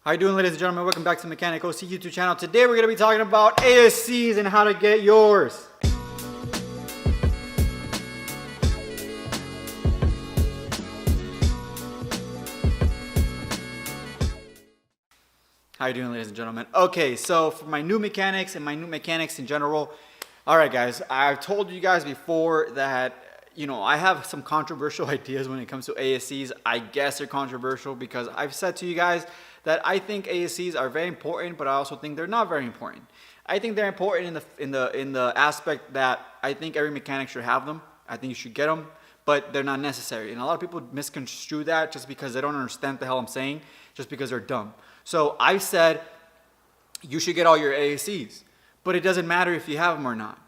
How you doing, ladies and gentlemen? Welcome back to the Mechanic OC YouTube channel. Today we're going to be talking about ASEs and how to get yours. How you doing, ladies and gentlemen? Okay, so for my new mechanics and my new mechanics in general, all right, guys, I've told you guys before that, I have some controversial ideas when it comes to ASEs. I guess they're controversial because I've said to you guys that I think ASEs are very important, but I also think they're not very important. I think they're important in the aspect that I think every mechanic should have them. I think you should get them, but they're not necessary. And a lot of people misconstrue that just because they don't understand what the hell I'm saying, just because they're dumb. So I said you should get all your ASEs, but it doesn't matter if you have them or not.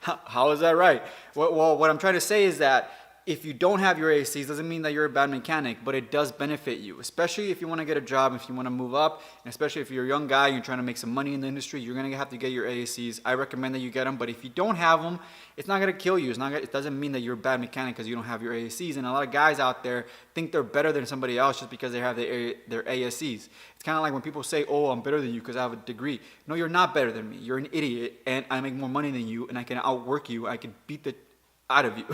How is that right? Well, what I'm trying to say is that if you don't have your ASEs, doesn't mean that you're a bad mechanic, but it does benefit you, especially if you want to get a job, if you want to move up, and especially if you're a young guy and you're trying to make some money in the industry, you're going to have to get your ASEs. I recommend that you get them, but if you don't have them, it's not going to kill you. It doesn't mean that you're a bad mechanic because you don't have your ASEs, and a lot of guys out there think they're better than somebody else just because they have their ASEs. It's kind of like when people say, oh, I'm better than you because I have a degree. No, you're not better than me. You're an idiot, and I make more money than you, and I can outwork you. I can beat the out of you.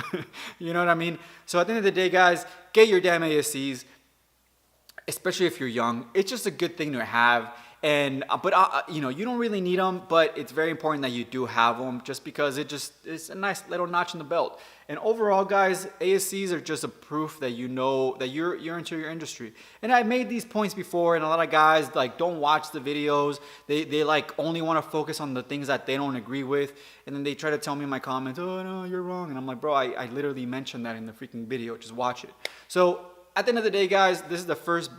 You know what I mean? So at the end of the day, guys, get your damn ASEs, especially if you're young. It's just a good thing to have. But you don't really need them, but it's very important that you do have them just because it's a nice little notch in the belt. And overall, guys, ASEs are just a proof that you know that you're into your industry. And I made these points before, and a lot of guys don't watch the videos. They only want to focus on the things that they don't agree with, and then they try to tell me in my comments, oh no, you're wrong. And I'm like, bro, I literally mentioned that in the freaking video. Just watch it. So at the end of the day, guys, this is the first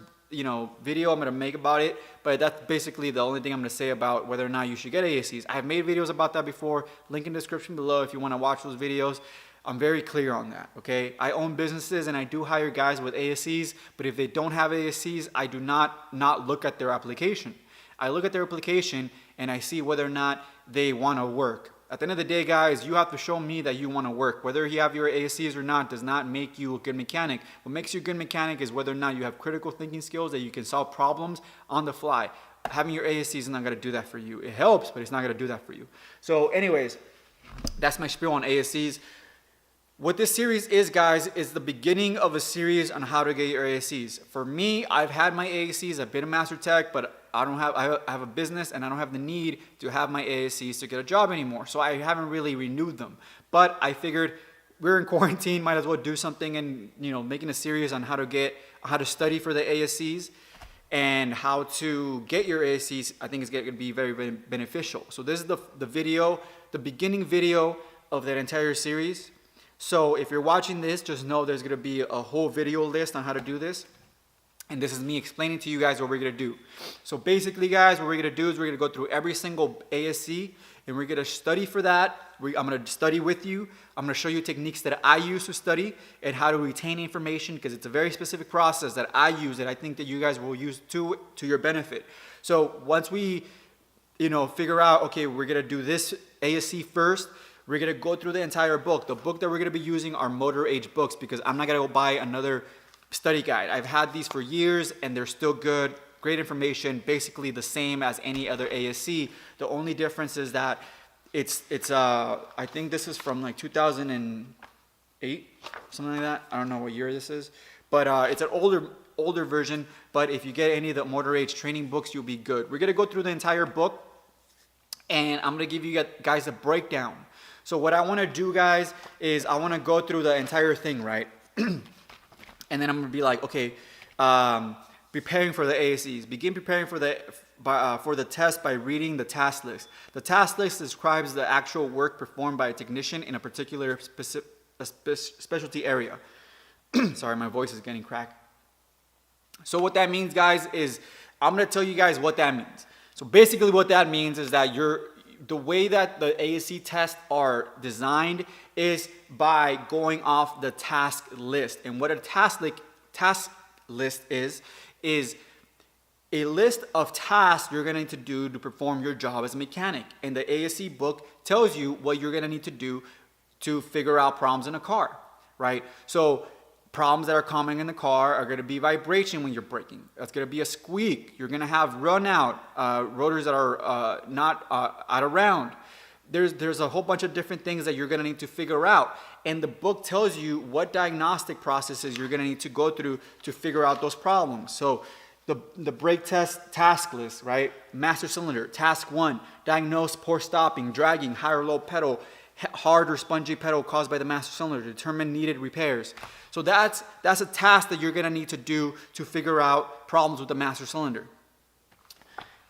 video I'm going to make about it, but that's basically the only thing I'm going to say about whether or not you should get ASEs. I have made videos about that before. Link in the description below if you want to watch those videos. I'm very clear on that, okay? I own businesses and I do hire guys with ASEs, but if they don't have ASEs, I do not look at their application. I look at their application and I see whether or not they want to work. At the end of the day, guys, you have to show me that you want to work. Whether you have your ASEs or not does not make you a good mechanic. What makes you a good mechanic is whether or not you have critical thinking skills, that you can solve problems on the fly. Having your ASEs is not going to do that for you. It helps, but it's not going to do that for you. So anyways, that's my spiel on ASEs. What this series is, guys, is the beginning of a series on how to get your ASEs. For me, I've had my ASEs. I've been a master tech, but I have a business and I don't have the need to have my ASEs to get a job anymore. So I haven't really renewed them. But I figured we're in quarantine, might as well do something, and making a series on how to study for the ASEs and how to get your ASEs. I think it's going to be very, very beneficial. So this is the beginning video of that entire series. So if you're watching this, just know there's going to be a whole video list on how to do this. And this is me explaining to you guys what we're going to do. So basically, guys, what we're going to do is we're going to go through every single ASE, and we're going to study for that. I'm going to study with you. I'm going to show you techniques that I use to study and how to retain information, because it's a very specific process that I use that I think that you guys will use to your benefit. So once we, figure out, okay, we're going to do this ASE first, we're going to go through the entire book. The book that we're going to be using are motor age books, because I'm not going to go buy another study guide. I've had these for years and they're still good. Great information, basically the same as any other ASE. The only difference is that it's I think this is from like 2008, something like that. I don't know what year this is, but it's an older version. But if you get any of the motor age training books, you'll be good. We're going to go through the entire book and I'm going to give you guys a breakdown. So what I want to do, guys, is I want to go through the entire thing, right? And then I'm going to be like, okay, preparing for the ASEs. Begin preparing for the test by reading the task list. The task list describes the actual work performed by a technician in a particular specialty area. Sorry, my voice is getting cracked. So what that means, guys, is I'm going to tell you guys what that means. So basically what that means is that the way that the ASE tests are designed is by going off the task list. And what a task list is a list of tasks you're going to need to do to perform your job as a mechanic. And the ASE book tells you what you're going to need to do to figure out problems in a car, right? So problems that are common in the car are going to be vibration when you're braking. That's going to be a squeak. You're going to have run out, rotors that are not out of round. There's a whole bunch of different things that you're going to need to figure out. And the book tells you what diagnostic processes you're going to need to go through to figure out those problems. So the brake test task list, right? Master cylinder, task 1, diagnose poor stopping, dragging, high or low pedal, hard or spongy pedal caused by the master cylinder, determine needed repairs. So that's a task that you're going to need to do to figure out problems with the master cylinder.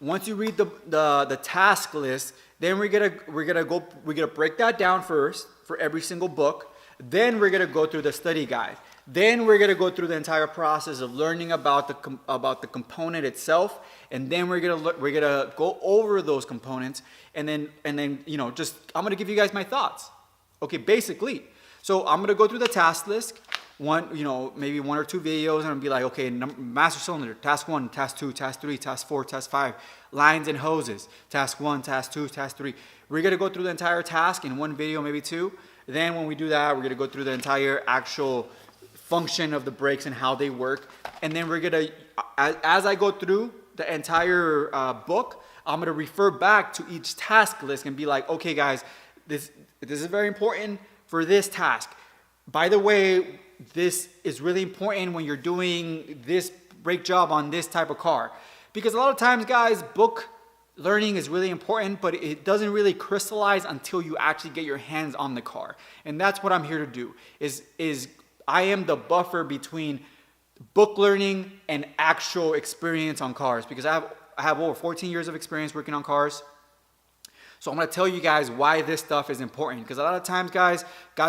Once you read the task list, then we're gonna break that down first for every single book. Then we're gonna go through the study guide. Then we're gonna go through the entire process of learning about the component itself, and then we're gonna go over those components, and then I'm gonna give you guys my thoughts. Okay, basically. So I'm gonna go through the task list. Maybe 1 or 2 videos, and I'll be like, okay, master cylinder, task 1, task 2, task 3, task 4, task 5, lines and hoses, task 1, task 2, task 3. We're gonna go through the entire task in 1 video, maybe 2. Then when we do that, we're gonna go through the entire actual function of the brakes and how they work. And then we're gonna, as I go through the entire book, I'm gonna refer back to each task list and be like, okay guys, this is very important for this task. By the way, this is really important when you're doing this brake job on this type of car. Because a lot of times, guys, book learning is really important, but it doesn't really crystallize until you actually get your hands on the car. And that's what I'm here to do, is I am the buffer between book learning and actual experience on cars. Because I have over 14 years of experience working on cars. So I'm going to tell you guys why this stuff is important. Because a lot of times, guys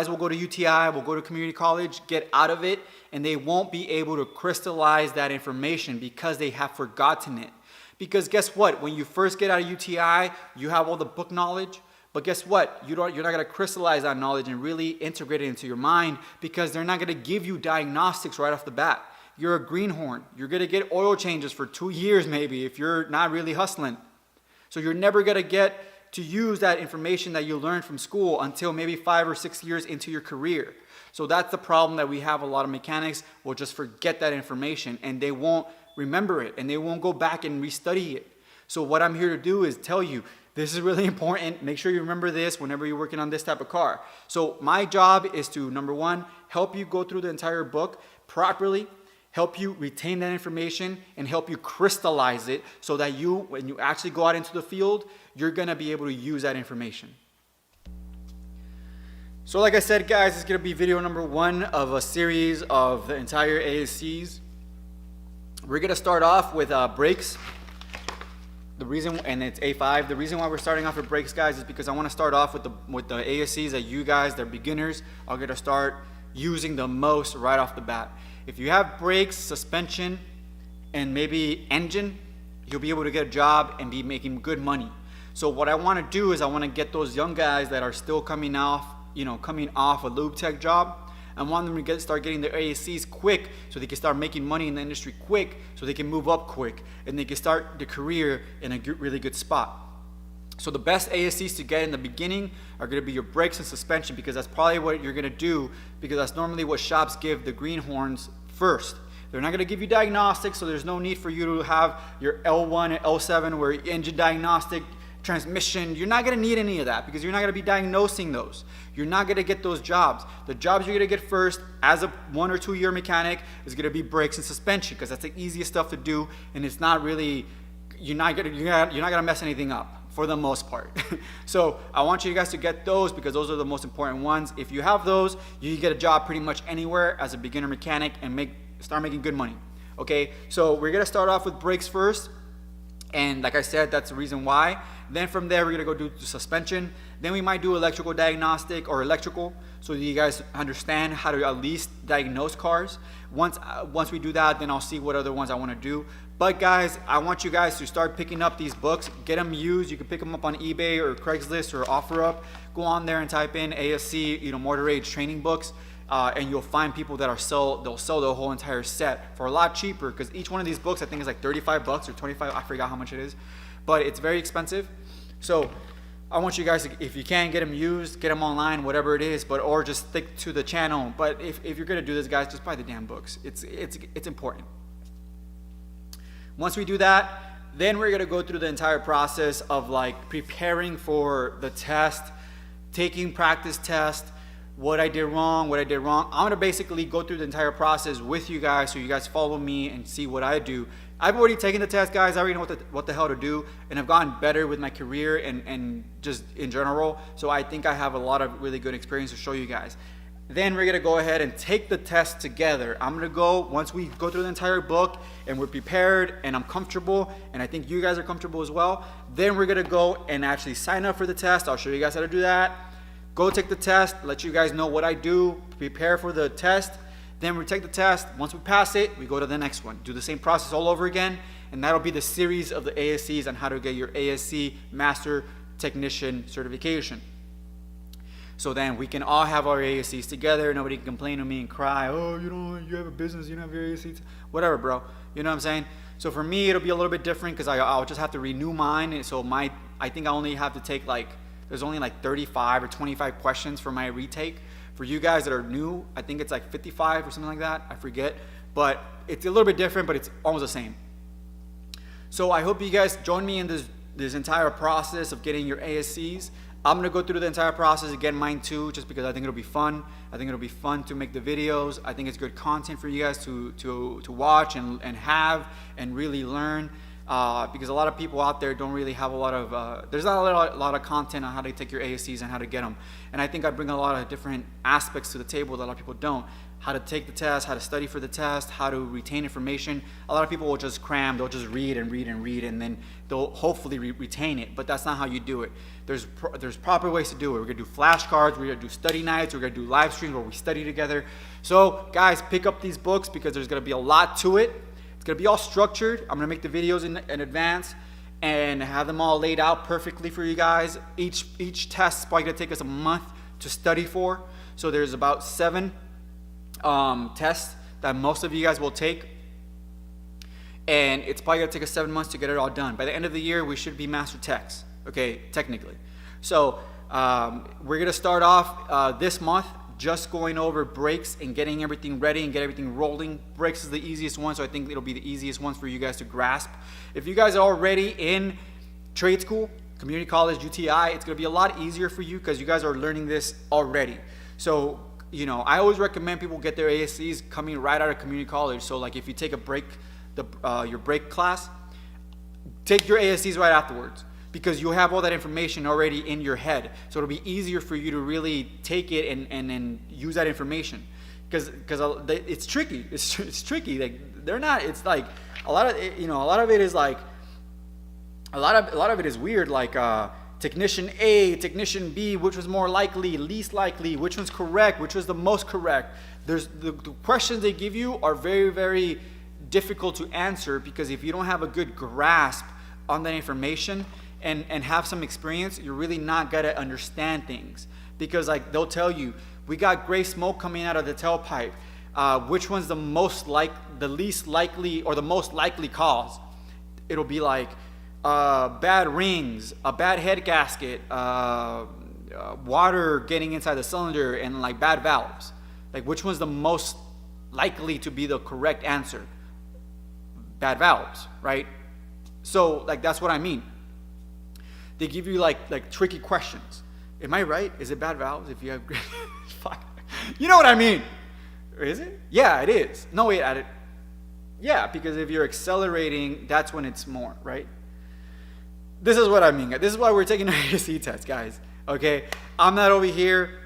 will go to UTI, will go to community college, get out of it, and they won't be able to crystallize that information because they have forgotten it. Because guess what? When you first get out of UTI, you have all the book knowledge. But guess what? You're not going to crystallize that knowledge and really integrate it into your mind, because they're not going to give you diagnostics right off the bat. You're a greenhorn. You're going to get oil changes for 2 years maybe if you're not really hustling. So you're never going to get to use that information that you learned from school until maybe 5 or 6 years into your career. So that's the problem that we have. A lot of mechanics will just forget that information, and they won't remember it, and they won't go back and restudy it. So what I'm here to do is tell you, this is really important. Make sure you remember this whenever you're working on this type of car. So my job is to, number 1, help you go through the entire book properly, help you retain that information, and help you crystallize it so that when you actually go out into the field, you're going to be able to use that information. So like I said, guys, it's going to be video number 1 of a series of the entire ASEs. We're going to start off with brakes. And it's A5. The reason why we're starting off with brakes, guys, is because I want to start off with the ASEs that you guys, they're beginners, are going to start using the most right off the bat. If you have brakes, suspension, and maybe engine, you'll be able to get a job and be making good money. So what I want to do is I want to get those young guys that are still coming off a lube tech job. I want them to start getting their ASEs quick so they can start making money in the industry quick, so they can move up quick and they can start their career in a really good spot. So the best ASEs to get in the beginning are going to be your brakes and suspension, because that's probably what you're going to do, because that's normally what shops give the greenhorns first. They're not going to give you diagnostics, so there's no need for you to have your L1 and L7 where engine diagnostic, transmission. You're not going to need any of that, because you're not going to be diagnosing those. You're not going to get those jobs. The jobs you're going to get first as a 1 or 2 year mechanic is going to be brakes and suspension, because that's the easiest stuff to do, and it's not really, you're not going to mess anything up for the most part. So I want you guys to get those, because those are the most important ones. If you have those, you can get a job pretty much anywhere as a beginner mechanic and start making good money. Okay, so we're going to start off with brakes first. And like I said, that's the reason why. Then from there, we're going to go do suspension. Then we might do electrical diagnostic or electrical, so that you guys understand how to at least diagnose cars. Once we do that, then I'll see what other ones I want to do. But guys, I want you guys to start picking up these books. Get them used. You can pick them up on eBay or Craigslist or OfferUp. Go on there and type in ASE, motor age training books. And you'll find people that they'll sell the whole entire set for a lot cheaper, because each one of these books I think is like $35 or $25. I forgot how much it is, but it's very expensive. So I want you guys to, if you can, get them used, get them online, whatever it is, or just stick to the channel. But if you're gonna do this, guys, just buy the damn books. It's important. Once we do that, then we're gonna go through the entire process of like preparing for the test, taking practice tests, what I did wrong. I'm gonna basically go through the entire process with you guys, so you guys follow me and see what I do. I've already taken the test, guys. I already know what the hell to do, and I've gotten better with my career and just in general. So I think I have a lot of really good experience to show you guys. Then we're gonna go ahead and take the test together. I'm gonna go, once we go through the entire book and we're prepared and I'm comfortable, and I think you guys are comfortable as well, then we're gonna go and actually sign up for the test. I'll show you guys how to do that. Go take the test, let you guys know what I do, prepare for the test. Then we take the test. Once we pass it, we go to the next one. Do the same process all over again, and that'll be the series of the ASEs on how to get your ASE Master Technician certification. So then we can all have our ASEs together. Nobody can complain to me and cry, oh, you have a business, you don't have your ASEs. Whatever, bro. You know what I'm saying? So for me, it'll be a little bit different because I'll just have to renew mine. And so I think I only have to take there's only 35 or 25 questions for my retake. For you guys that are new, I think it's 55 or something like that. I forget. But it's a little bit different, but it's almost the same. So I hope you guys join me in this entire process of getting your ASEs. I'm going to go through the entire process again, mine too, just because I think it'll be fun. I think it'll be fun to make the videos. I think it's good content for you guys to watch and have and really learn. Because a lot of people out there don't really have a lot of, there's not a lot of content on how to take your ASEs and how to get them. And I think I bring a lot of different aspects to the table that a lot of people don't. How to take the test, how to study for the test, how to retain information. A lot of people will just cram, they'll just read and read and read, and then they'll hopefully retain it. But that's not how you do it. There's proper ways to do it. We're gonna do flashcards, we're gonna do study nights, we're gonna do live streams where we study together. So guys, pick up these books because there's gonna be a lot to it. It's gonna be all structured. I'm gonna make the videos in advance and have them all laid out perfectly for you guys. Each test is probably gonna take us a month to study for. So there's about 7 tests that most of you guys will take, and it's probably gonna take us 7 months to get it all done. By the end of the year, we should be master techs, okay, technically. So we're gonna start off this month just going over brakes and getting everything ready and get everything rolling. Brakes is the easiest one, so I think it'll be the easiest ones for you guys to grasp. If you guys are already in trade school, community college, UTI, it's gonna be a lot easier for you because you guys are learning this already. So I always recommend people get their ASEs coming right out of community college. So if you take a brake, your brake class, take your ASEs right afterwards because you'll have all that information already in your head. So it'll be easier for you to really take it and use that information because it's tricky. It's tricky. They're not. It's a lot of it. A lot of it is a lot of it is weird. Technician A, Technician B, which was more likely, least likely, which one's correct, which was the most correct. The questions they give you are very, very difficult to answer because if you don't have a good grasp on that information and have some experience, you're really not gonna understand things. Because they'll tell you, we got gray smoke coming out of the tailpipe. Which one's the least likely or the most likely cause? It'll be bad rings, a bad head gasket, water getting inside the cylinder, and bad valves. Which one's the most likely to be the correct answer? Bad valves, right? So that's what I mean. They give you tricky questions. Am I right? Is it bad valves if you have you know what I mean? Is it? Yeah, it is. No, wait, yeah, because if you're accelerating, that's when it's more, right? This is what I mean. This is why we're taking our ASE test, guys. Okay? I'm not over here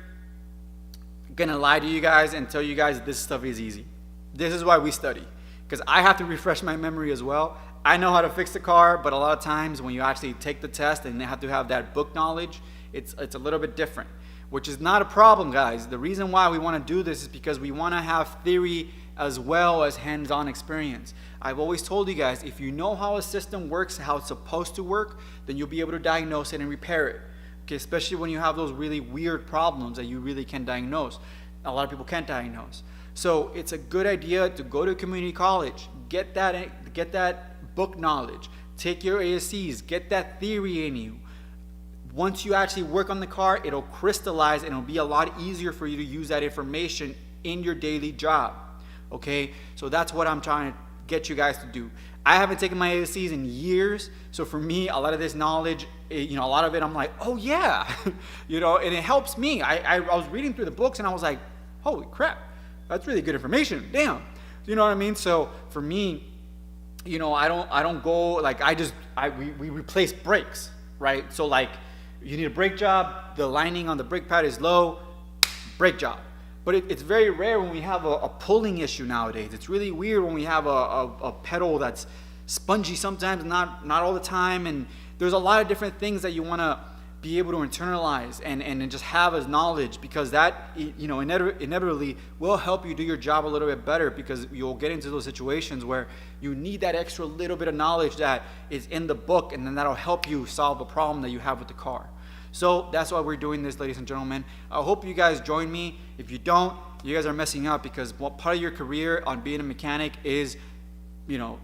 gonna lie to you guys and tell you guys this stuff is easy. This is why we study. Because I have to refresh my memory as well. I know how to fix the car, but a lot of times when you actually take the test and they have to have that book knowledge, it's a little bit different. Which is not a problem, guys. The reason why we want to do this is because we want to have theory as well as hands-on experience. I've always told you guys, if you know how a system works, how it's supposed to work, then you'll be able to diagnose it and repair it. Okay, especially when you have those really weird problems that you really can diagnose. A lot of people can't diagnose. So it's a good idea to go to community college, get that book knowledge, take your ASEs, get that theory in you, once you actually work on the car, it'll crystallize and it'll be a lot easier for you to use that information in your daily job. Okay, so that's what I'm trying to get you guys to do. I haven't taken my ASEs in years, so for me, a lot of this knowledge, a lot of it, I'm like, oh yeah, and it helps me. I was reading through the books and I was like, holy crap, that's really good information. Damn, you know what I mean? So for me, I don't go like we replace brakes, right? So like, you need a brake job, the lining on the brake pad is low, brake job. But it's very rare when we have a pulling issue nowadays. It's really weird when we have a pedal that's spongy sometimes, not all the time. And there's a lot of different things that you want to be able to internalize and just have as knowledge, because that inevitably will help you do your job a little bit better, because you'll get into those situations where you need that extra little bit of knowledge that is in the book, and then that'll help you solve a problem that you have with the car. So that's why we're doing this, ladies and gentlemen. I hope you guys join me. If you don't, you guys are messing up, because what part of your career on being a mechanic is,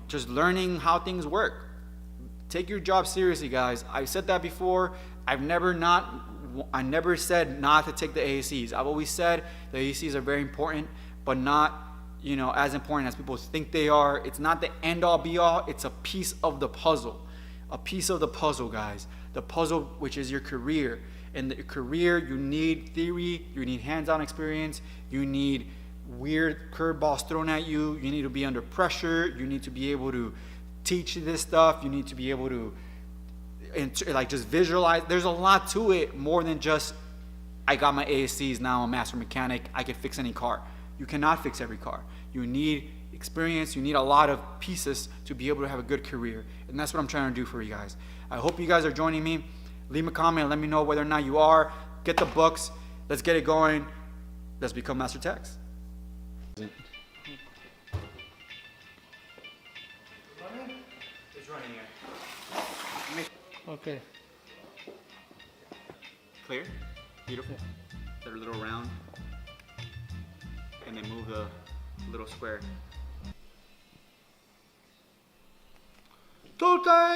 just learning how things work. Take your job seriously, guys. I said that before. I never said not to take the ASEs. I've always said the ASEs are very important, but not, as important as people think they are. It's not the end all be all. It's a piece of the puzzle. A piece of the puzzle, guys. The puzzle, which is your career. In the career, you need theory, you need hands-on experience, you need weird curveballs thrown at you, you need to be under pressure, you need to be able to teach this stuff, you need to be able to just visualize. There's a lot to it, more than just, I got my ASCs, now I'm a master mechanic, I can fix any car. You cannot fix every car. You need experience, you need a lot of pieces to be able to have a good career. And that's what I'm trying to do for you guys. I hope you guys are joining me. Leave a comment and let me know whether or not you are. Get the books. Let's get it going. Let's become master techs. It's running here. Okay. Clear? Beautiful. They're a little round. And then move the little square. Go time!